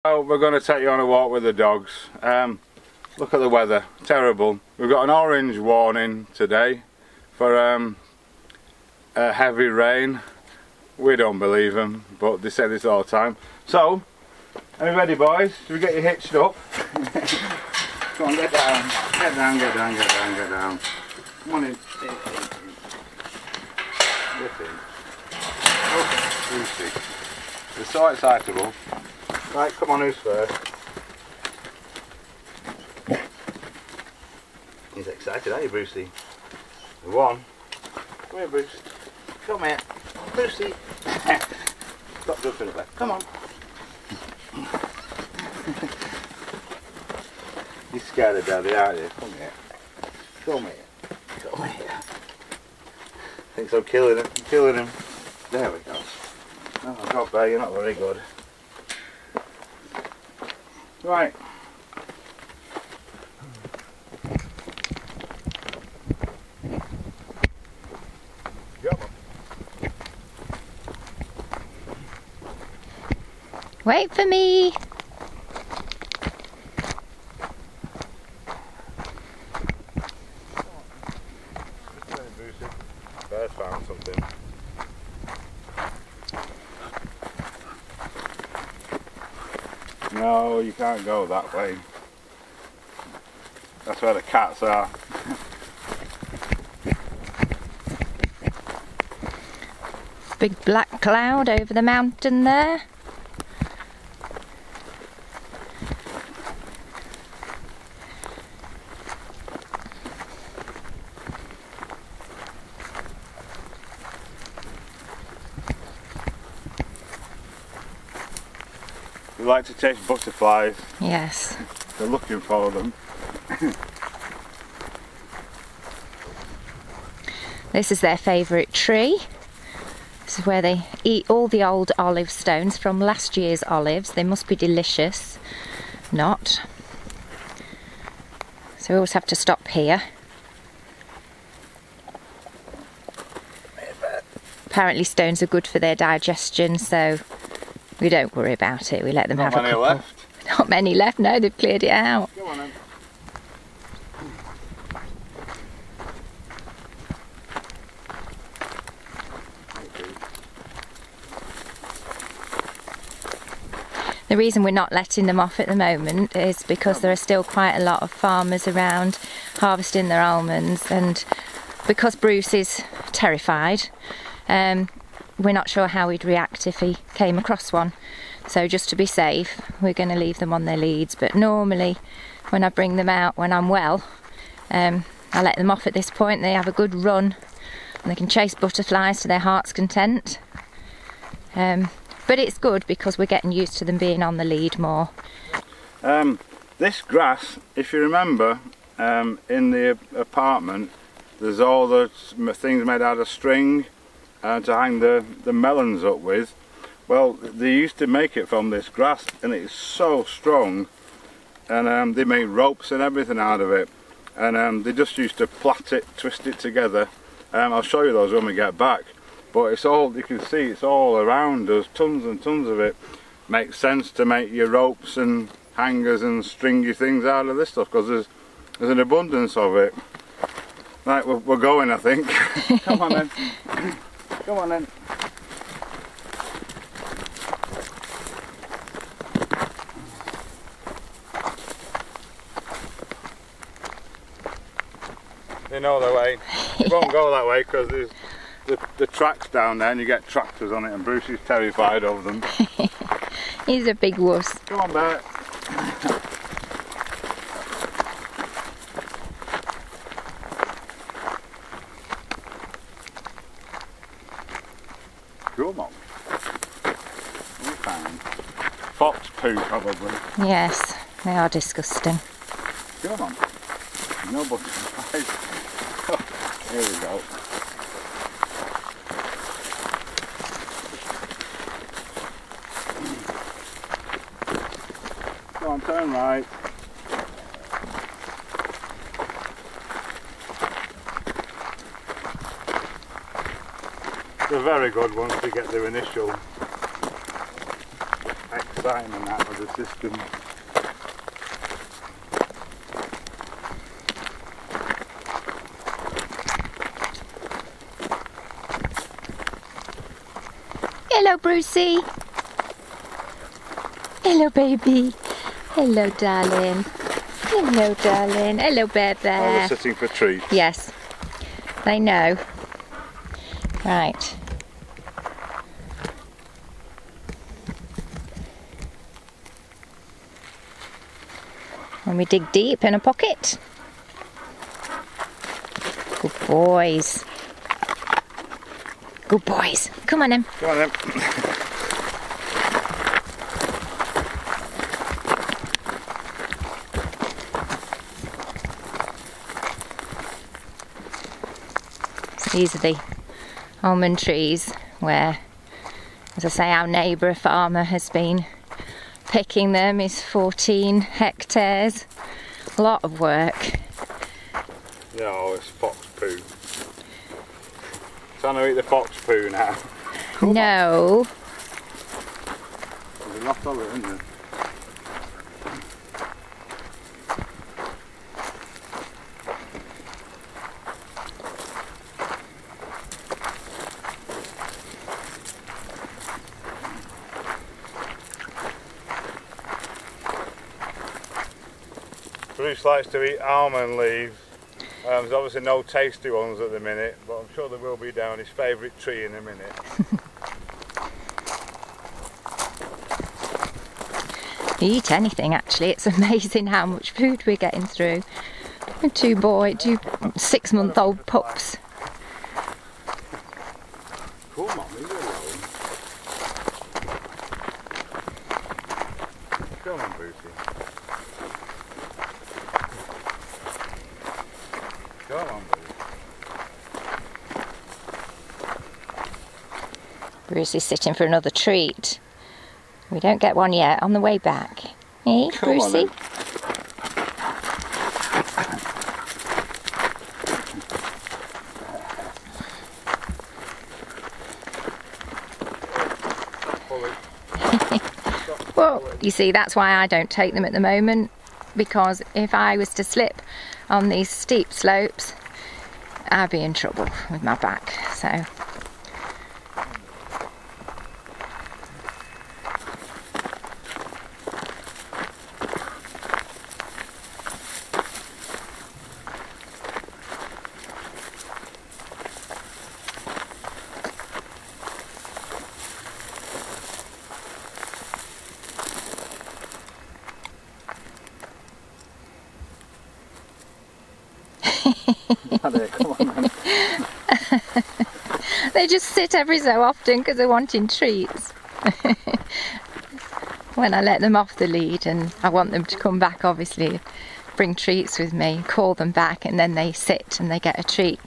Oh, we're going to take you on a walk with the dogs. Look at the weather, terrible. We've got an orange warning today for a heavy rain. We don't believe them, but they say this all the time. So, are you ready, boys? Should we get you hitched up? Come on, get down. Get down, get down, get down, get down. Come on in. Get in. Oh, Lucy. They're so excitable. Right, come on, who's first? He's excited, aren't you, Brucey? One. Come here, Bruce. Come here. Brucey. Stop jumping up there. Come on. You're scared of Daddy, aren't you? Come here. Come here. Come here. Thinks I'm killing him. I'm killing him. There we go. Oh, God, Bear, you're not very good. Right. Wait for me. Bear's found something. No, you can't go that way. That's where the cats are. Big black cloud over the mountain there. We like to chase butterflies. Yes. They're looking for them. This is their favourite tree. This is where they eat all the old olive stones from last year's olives. They must be delicious. Not. So we always have to stop here. Apparently stones are good for their digestion, so we don't worry about it. We let them have a couple. Not many left? Not many left, no, they've cleared it out. Go on then. The reason we're not letting them off at the moment is because there are still quite a lot of farmers around harvesting their almonds, and because Bruce is terrified, we're not sure how he'd react if he came across one. So just to be safe, we're going to leave them on their leads. But normally when I bring them out when I'm well, I let them off at this point. They have a good run and they can chase butterflies to their heart's content. But it's good because we're getting used to them being on the lead more. This grass, if you remember, in the apartment, there's all the things made out of string to hang the melons up with. Well, they used to make it from this grass, and it's so strong, and they make ropes and everything out of it, and they just used to plait it, twist it together. I'll show you those when we get back, but it's all, you can see it's all around us, tons and tons of it. Makes sense to make your ropes and hangers and stringy things out of this stuff, because there's an abundance of it. Right, we're going, I think. Come on then. Come on then. They know their way. They won't go that way because there's the tracks down there and you get tractors on it, and Bruce is terrified of them. He's a big wuss. Come on, Bert. Come on. You're fine. Fox poo, probably. Yes, they are disgusting. Come on. No butterflies. Here we go. Go on, turn right. They're very good once they get their initial excitement. excitement out of the system. Hello, Brucey. Hello, baby. Hello, darling. Hello, darling. Hello, Bear Oh, Bear. they're sitting for treats. Yes, they know. Right. And we dig deep in a pocket. Good boys. Good boys. Come on then. Come on then. These are the almond trees where, as I say, our neighbour, a farmer, has been picking them. It's 14 hectares. A lot of work. No, it's fox poo. Trying to eat the fox poo now. No. There's a lot of it, isn't there? Bruce likes to eat almond leaves. There's obviously no tasty ones at the minute, but I'm sure there will be down his favourite tree in a minute. You eat anything actually, it's amazing how much food we're getting through. Two 6-month-old pups. Come on, leave it alone. Come on, Brucey. Come on, Bruce. Bruce is sitting for another treat. We don't get one yet, on the way back. Eh, Come on, Brucey? then. Well, you see, that's why I don't take them at the moment, because if I was to slip on these steep slopes, I'd be in trouble with my back, so... Come on, man. They just sit every so often because they're wanting treats. When I let them off the lead and I want them to come back, obviously, bring treats with me, call them back, and then they sit and they get a treat.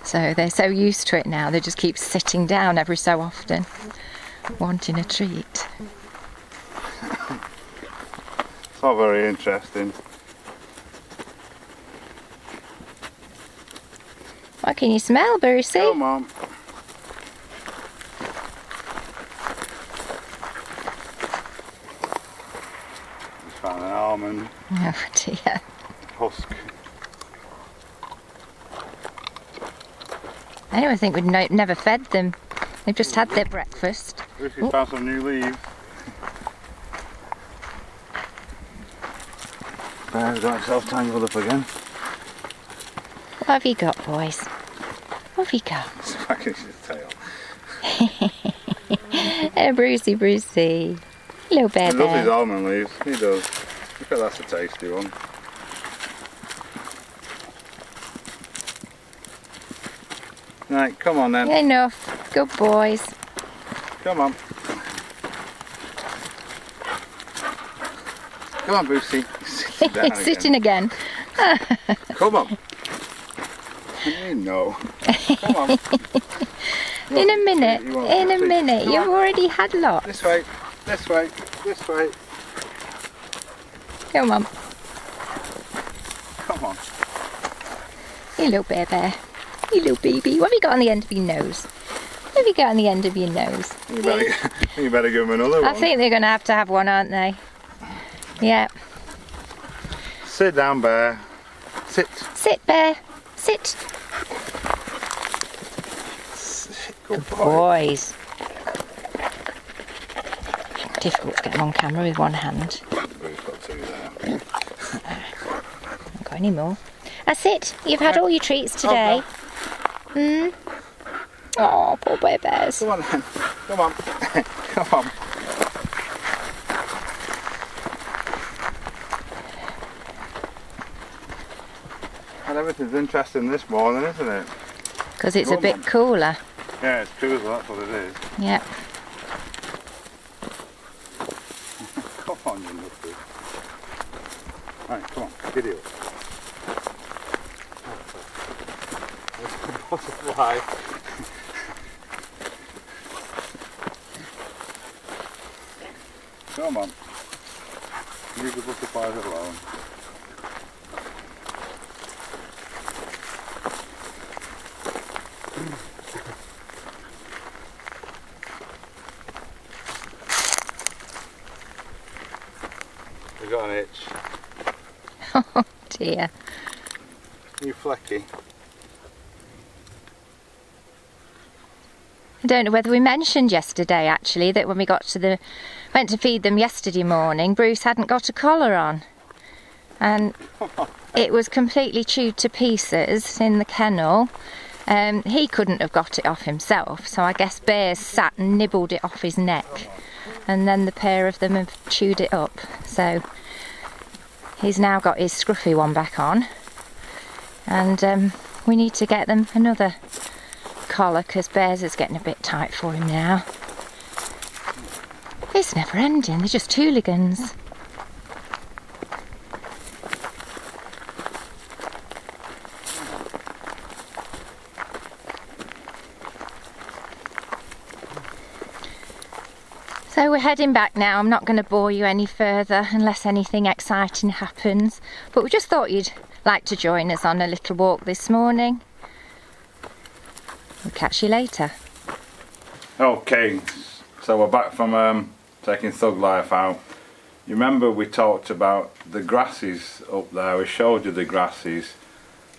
So they're so used to it now, they just keep sitting down every so often, wanting a treat. It's not very interesting. What can you smell, Brucey? Come on. Just found an almond Oh dear. husk. I don't think we'd never fed them. They've just had their breakfast. Brucey's found some new leaves. Bear's got himself tangled up again. What have you got, boys? What have you got? It's back in his tail. Oh, Brucey, Brucey. Hello, Bear He loves his Bear. almond leaves. He does. I bet that's a tasty one. Right, come on then. Enough. Good boys. Come on. Come on, Brucey. Sit down again. Sitting again. Come on. No. Come on. In a minute. You want In a to see? minute. Come You've on. already had lots. This way. This way. This way. Come on. Come on. Hello, Bear Bear. Hello, baby. What have you got on the end of your nose? What have you got on the end of your nose? You better give them another one. I think they're going to have one, aren't they? Yeah. Sit down, Bear. Sit. Sit, Bear. Sit. Good boys. Difficult to get them on camera with one hand. Haven't got any more. That's it. You've had all your treats today. Oh, poor bears. Come on then. Come on. Come on. And everything's interesting this morning, isn't it? Because it's a bit cooler. Yeah, it's cooler, that's what it is. Yeah. Come on, you nutter. Right, come on, giddy up. Butterfly. Come on. Leave the butterflies alone. You got an itch. Oh dear. You flecky. I don't know whether we mentioned yesterday actually that when we went to feed them yesterday morning, Bruce hadn't got a collar on. And it was completely chewed to pieces in the kennel. He couldn't have got it off himself, so I guess Bears sat and nibbled it off his neck. And then the pair of them have chewed it up. So he's now got his scruffy one back on. And we need to get them another collar because Bears is getting a bit tight for him now. It's never ending, they're just hooligans. So we're heading back now. I'm not going to bore you any further unless anything exciting happens, but we just thought you'd like to join us on a little walk this morning. We'll catch you later. Okay, so we're back from taking Thug Life out. You remember we talked about the grasses up there, we showed you the grasses.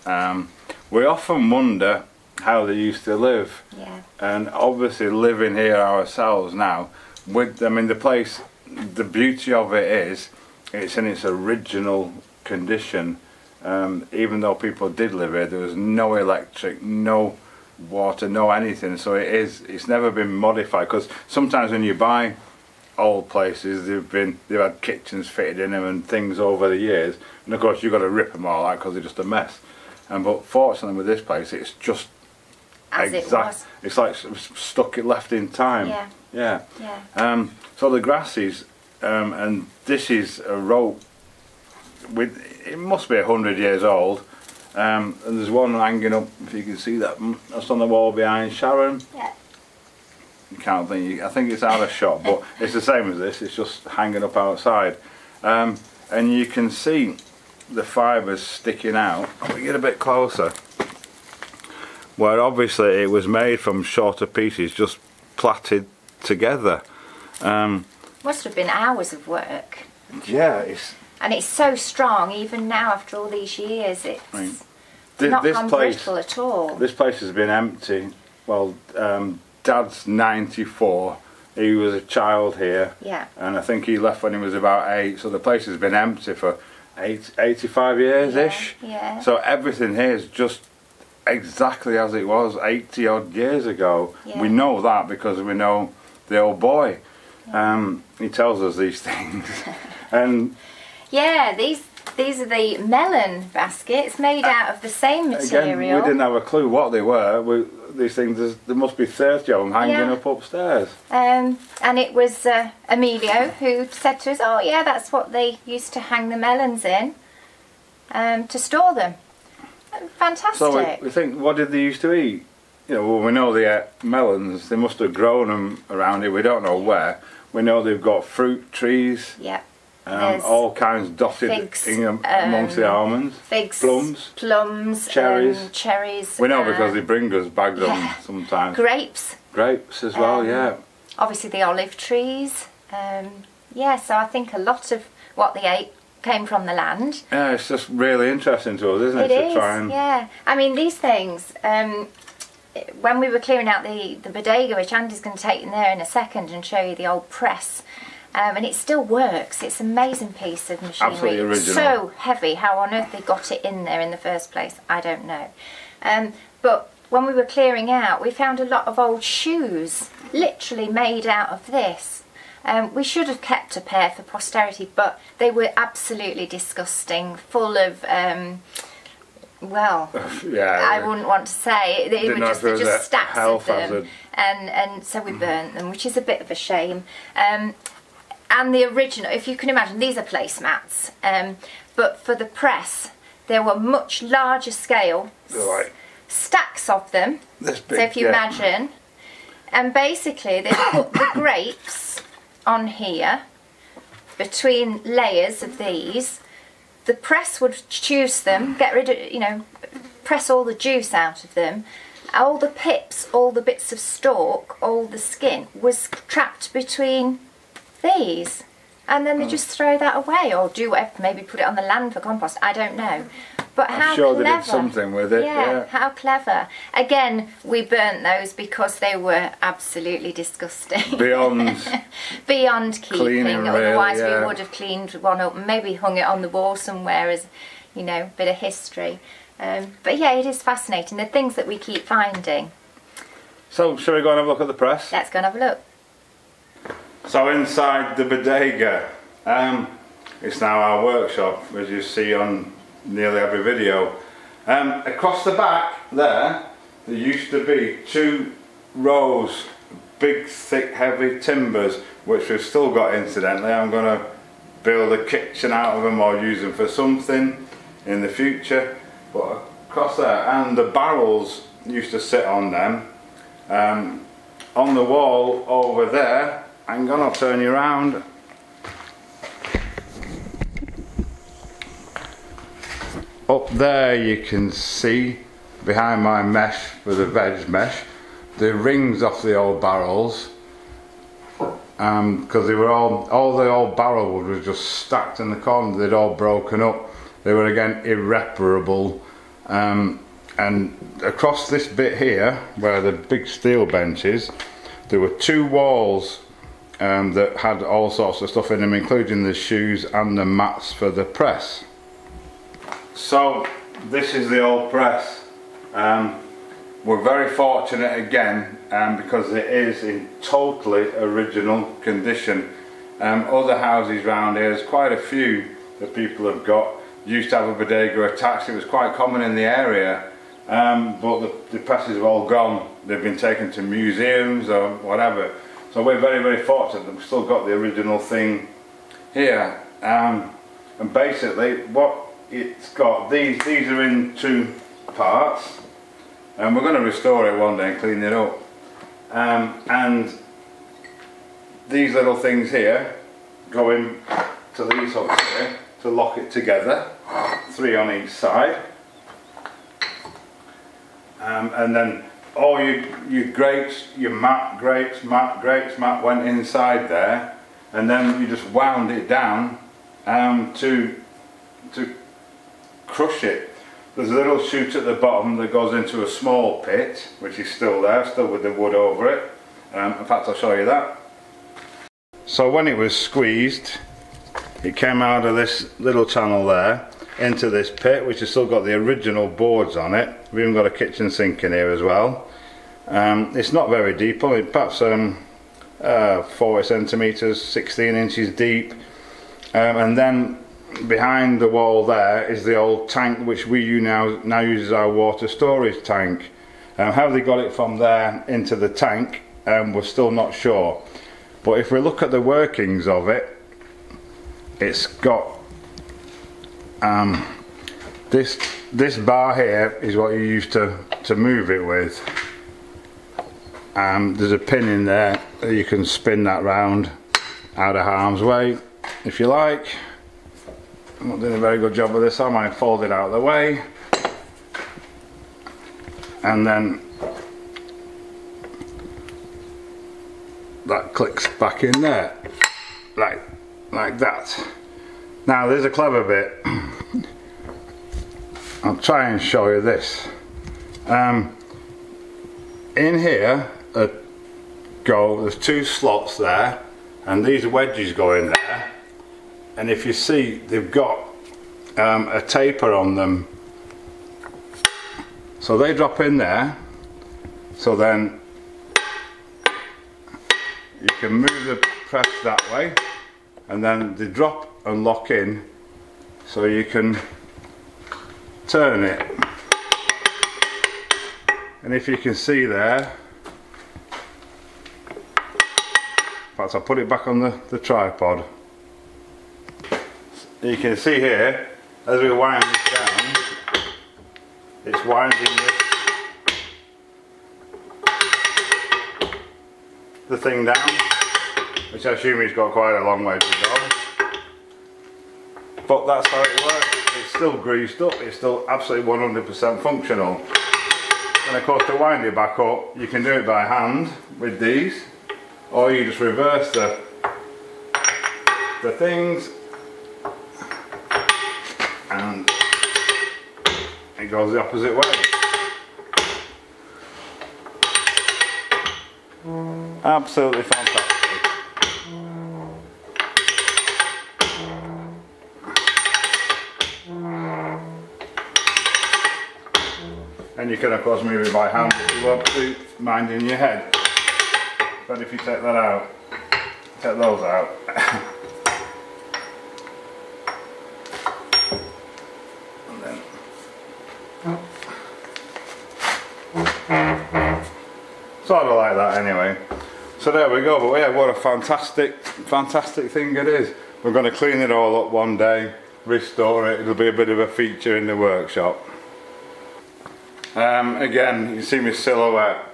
We often wonder how they used to live. Yeah. And obviously living here ourselves now, with, I mean, the place, the beauty of it is, it's in its original condition. Even though people did live here, there was no electric, no water, no anything, so it's never been modified, because sometimes when you buy old places they've had kitchens fitted in them and things over the years, and of course you've got to rip them all out because they're just a mess. But fortunately with this place it's just as it was. It's like stuck, it left in time. Yeah. So the grasses, and this is a rope with, it must be 100 years old. And there's one hanging up, if you can see that, that's on the wall behind Sharon. Yeah. You can't think, I think it's out of shot, but it's the same as this, it's just hanging up outside. And you can see the fibres sticking out. We get a bit closer, where obviously it was made from shorter pieces, just plaited together. Must have been hours of work. Yeah, and it's so strong, even now after all these years, it's not gone brittle at all. This place has been empty. Well, Dad's 94, he was a child here. Yeah. And I think he left when he was about 8, so the place has been empty for 85 years-ish. Yeah. So everything here is just exactly as it was 80 odd years ago. Yeah. We know that because we know the old boy. Yeah. He tells us these things. And yeah, these are the melon baskets made out of the same material. Again, we didn't have a clue what they were. These things, there must be 30 of them hanging up upstairs. And it was Emilio who said to us, oh yeah, that's what they used to hang the melons in, to store them. Fantastic. So we think, what did they used to eat? You know, well, we know they ate melons, they must have grown them around here, we don't know where. We know they've got fruit trees. Yeah. All kinds dotted figs, amongst the almonds. Figs, plums, cherries. We know because they bring us bags of them sometimes. Grapes. grapes as well, yeah. Obviously the olive trees. Yeah, so I think a lot of what they ate came from the land. Yeah, it's just really interesting to us, isn't it? It is, to try and... yeah. I mean, these things, when we were clearing out the bodega, which Andy's going to take in there in a second and show you the old press, and it still works. It's an amazing piece of machinery. Absolutely original. So heavy. How on earth they got it in there in the first place, I don't know. But when we were clearing out, we found a lot of old shoes, literally made out of this. We should have kept a pair for posterity, but they were absolutely disgusting, full of, well, yeah, I wouldn't want to say. They were just stacks of them, and so we burnt them, which is a bit of a shame. And the original, if you can imagine, these are placemats, but for the press, there were much larger scale, stacks of them. This big, so if you imagine, and basically they put the grapes on here between layers of these. The press would juice them, get rid of, you know, press all the juice out of them. All the pips, all the bits of stalk, all the skin was trapped between these, and then they just throw that away or do whatever, maybe put it on the land for compost, I don't know. But how sure clever. They did something with it. Yeah, how clever. Again, we burnt those because they were absolutely disgusting. Beyond keeping. Cleaning, otherwise really, we would have cleaned one up and maybe hung it on the wall somewhere as, you know, a bit of history. But yeah, it is fascinating, the things that we keep finding. So shall we go and have a look at the press? Let's go and have a look. So inside the bodega, it's now our workshop, as you see on nearly every video. Across the back there used to be 2 rows, big, thick, heavy timbers, which we've still got incidentally. I'm going to build a kitchen out of them or use them for something in the future. But across there, and the barrels used to sit on them. On the wall over there, hang on, I'll turn you around. Up there you can see, behind my mesh for the veg mesh, the rings off the old barrels, because they were all the old barrel wood was just stacked in the corner. They'd all broken up. They were again irreparable, and across this bit here where the big steel bench is, there were 2 walls that had all sorts of stuff in them, including the shoes and the mats for the press. So this is the old press. We're very fortunate again because it is in totally original condition. Other houses around here, there's quite a few that people have got, used to have a bodega attached. It was quite common in the area, but the presses have all gone. They've been taken to museums or whatever. So we're very, very fortunate that we've still got the original thing here. And basically what it's got, these are in 2 parts, and we're going to restore it one day and clean it up. And these little things here go in to these hooks here to lock it together, 3 on each side. And then all your grapes, your mat went inside there, and then you just wound it down to crush it. There's a little chute at the bottom that goes into a small pit, which is still there, still with the wood over it. In fact, I'll show you that. So when it was squeezed, it came out of this little channel there into this pit, which has still got the original boards on it. We've even got a kitchen sink in here as well. It's not very deep, only perhaps 40 centimetres, 16 inches deep. And then behind the wall there is the old tank, which we now use as our water storage tank. How they got it from there into the tank, we're still not sure. But if we look at the workings of it, it's got this bar here is what you use to move it with. There's a pin in there that you can spin that round out of harm's way if you like. I'm not doing a very good job of this, I might fold it out of the way. And then that clicks back in there, like that. Now there's a clever bit. I'll try and show you this. In here there's two slots there, and these wedges go in there, and if you see, they've got a taper on them, so they drop in there, so then you can move the press that way, and then they drop and lock in, so you can turn it. And if you can see there, in fact I'll put it back on the tripod. You can see here, as we wind this down, it's winding the thing down, which I assume it's got quite a long way to go. But that's how it works. It's still greased up, it's still absolutely 100% functional. And of course, to wind it back up, you can do it by hand with these, or you just reverse the things, and it goes the opposite way. Absolutely fantastic. And you can of course move it by hand if you want to, mind in your head. But if you take that out, take those out. And then sort of like that anyway. So there we go, but yeah, what a fantastic thing it is. We're going to clean it all up one day, restore it, it'll be a bit of a feature in the workshop. Again, you can see my silhouette,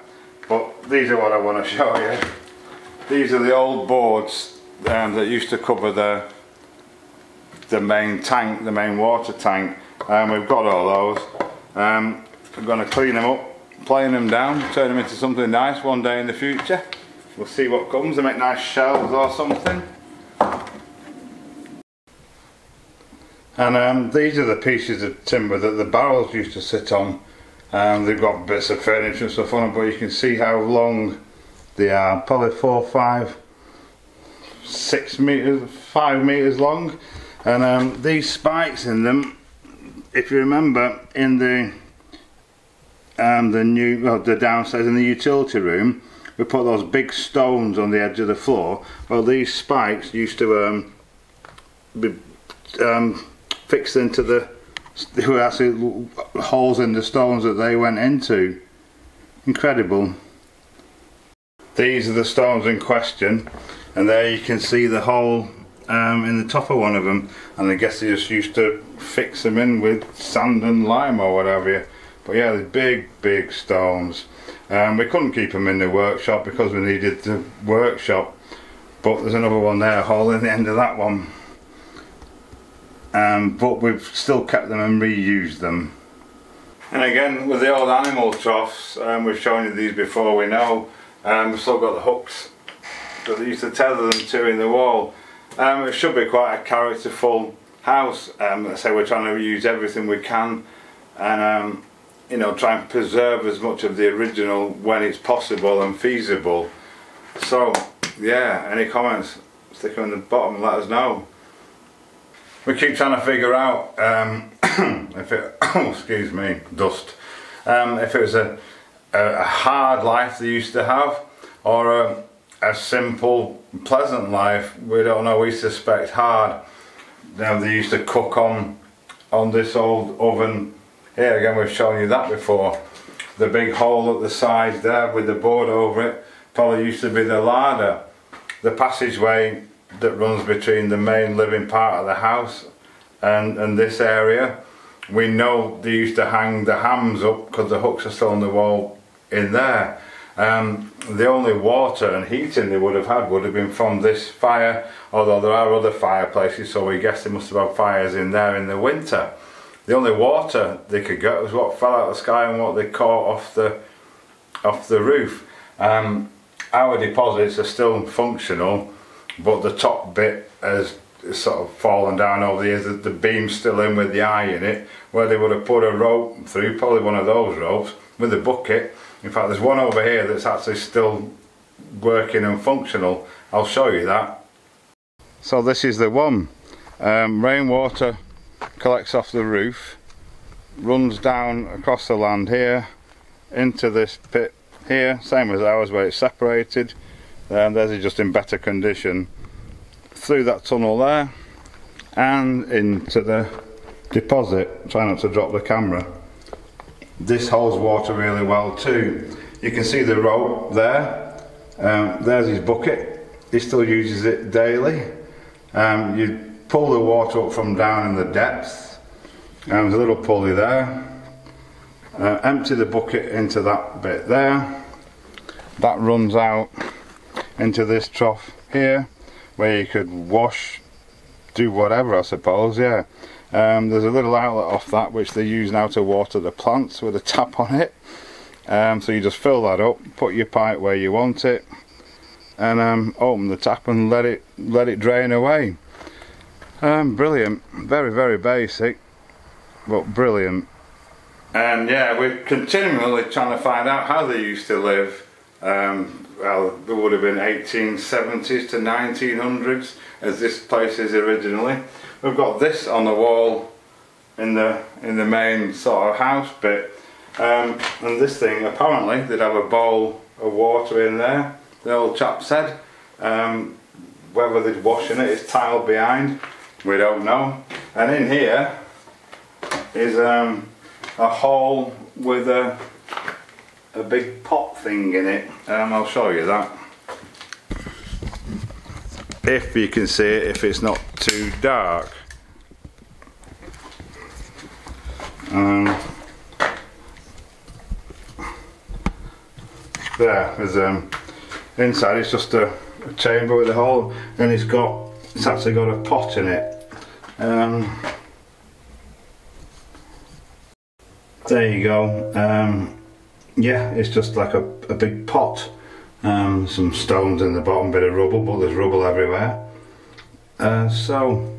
but these are what I want to show you. These are the old boards that used to cover the main tank, the main water tank. We've got all those. We're going to clean them up, plane them down, turn them into something nice one day in the future. We'll see what comes. They make nice shelves or something. And these are the pieces of timber that the barrels used to sit on. They've got bits of furniture and stuff on them, but you can see how long they are. Probably 4, 5, 6 meters, 5 meters long. And these spikes in them, if you remember, in the downstairs in the utility room, we put those big stones on the edge of the floor. Well, these spikes used to be fixed into there were actually holes in the stones that they went into. Incredible. These are the stones in question, and there you can see the hole in the top of one of them, and I guess they just used to fix them in with sand and lime or whatever. But yeah, they're big stones. We couldn't keep them in the workshop because we needed the workshop, but there's another one there, a hole in the end of that one. But we've still kept them and reused them. And again, with the old animal troughs, we've shown you these before, we know. We've still got the hooks that they used to tether them to in the wall. It should be quite a characterful house. Let's say we're trying to reuse everything we can, and you know, try and preserve as much of the original when it's possible and feasible. So yeah, any comments, stick them in the bottom and let us know. We keep trying to figure out if it, oh, excuse me, dust, if it was a hard life they used to have, or a simple, pleasant life. We don't know, we suspect hard. Now, they used to cook on this old oven. Here again, we've shown you that before. The big hole at the side there with the board over it probably used to be the larder. The passageway that runs between the main living part of the house and this area, we know they used to hang the hams up because the hooks are still on the wall in there. The only water and heating they would have been from this fire, although there are other fireplaces, so we guess they must have had fires in there in the winter. The only water they could get was what fell out of the sky and what they caught off the roof. our deposits are still functional, but the top bit has sort of fallen down over the years. The beam's still in with the eye in it, where they would have put a rope through, probably one of those ropes, with a bucket. In fact, there's one over here that's actually still working and functional. I'll show you that. So this is the one. Rainwater collects off the roof, runs down across the land here, into this pit here, same as ours where it's separated. Theirs is just in better condition. Through that tunnel there, and into the deposit. Try not to drop the camera. This holds water really well too. You can see the rope there. There's his bucket. He still uses it daily. You pull the water up from down in the depths. There's a little pulley there. Empty the bucket into that bit there. That runs out into this trough here, where you could wash, do whatever, I suppose. Yeah. There's a little outlet off that which they use now to water the plants with a tap on it. So you just fill that up, put your pipe where you want it, and open the tap and let it drain away. Brilliant. Very, very basic, but brilliant. And yeah, we're continually trying to find out how they used to live. Well, there would have been 1870s to 1900s, as this place is originally. We've got this on the wall in the main sort of house bit, and this thing, apparently they'd have a bowl of water in there, the old chap said. Whether they'd wash in it is tiled behind, we don't know. And in here is a hole with a big pot thing in it. I'll show you that, if you can see it, if it's not too dark. There's inside it's just a chamber with a hole, and it's actually got a pot in it. There you go. Yeah, it's just like a big pot. Some stones in the bottom, bit of rubble, but there's rubble everywhere. So,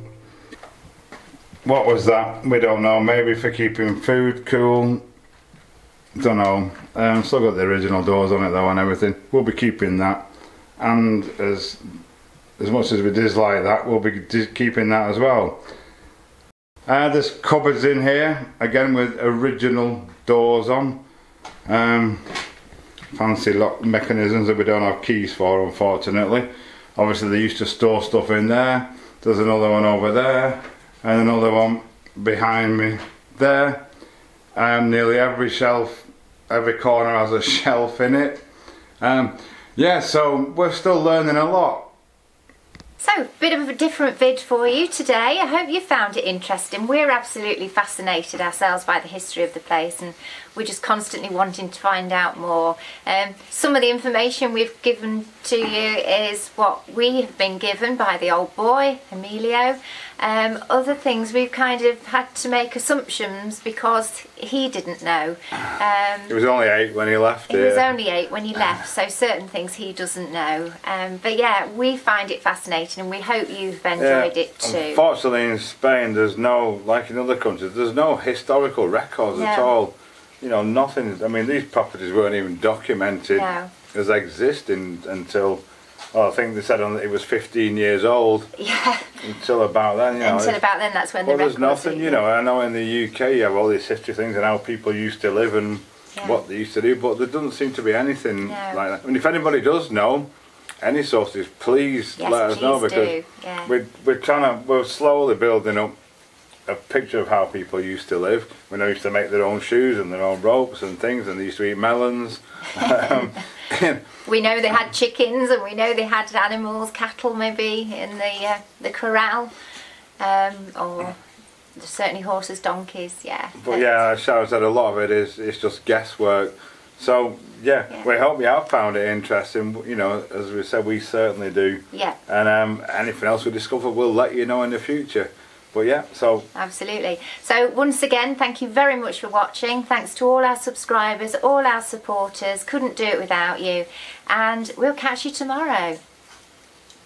what was that? We don't know. Maybe for keeping food cool. Don't know. Still got the original doors on it though and everything. We'll be keeping that. And as much as we dislike that, we'll be keeping that as well. There's cupboards in here, again with original doors on. Fancy lock mechanisms that we don't have keys for, unfortunately. Obviously they used to store stuff in there. There's another one over there, and another one behind me there. Nearly every shelf, every corner has a shelf in it. Yeah, so we're still learning a lot. So, bit of a different vid for you today. I hope you found it interesting. We're absolutely fascinated ourselves by the history of the place, and we're just constantly wanting to find out more. Some of the information we've given to you is what we have been given by the old boy, Emilio. Other things we've kind of had to make assumptions because he didn't know. He was only 8 when he left. He was only 8 when he left, so certain things he doesn't know. But yeah, we find it fascinating, and we hope you've enjoyed it too. Unfortunately in Spain there's no, like in other countries, there's no historical records at all. You know, nothing. I mean, these properties weren't even documented as existing until, well, I think they said it was 15 years old. Yeah. Until about then, you know. Until about then, that's when the records. Well, there's nothing, you know. I know in the UK you have all these history things and how people used to live and what they used to do, but there doesn't seem to be anything like that. I mean, if anybody does know any sources, please let us know, because we're slowly building up a picture of how people used to live. When they used to make their own shoes and their own ropes and things, and they used to eat melons. We know they had chickens, and we know they had animals, cattle maybe, in the corral, or certainly horses, donkeys, But yeah, as Sharon said, a lot of it is just guesswork. So yeah, we hope you have found it interesting. You know, as we said, we certainly do. Yeah. And anything else we discover, we'll let you know in the future. But yeah, so absolutely. So once again, thank you very much for watching. Thanks to all our subscribers, all our supporters. Couldn't do it without you. And we'll catch you tomorrow.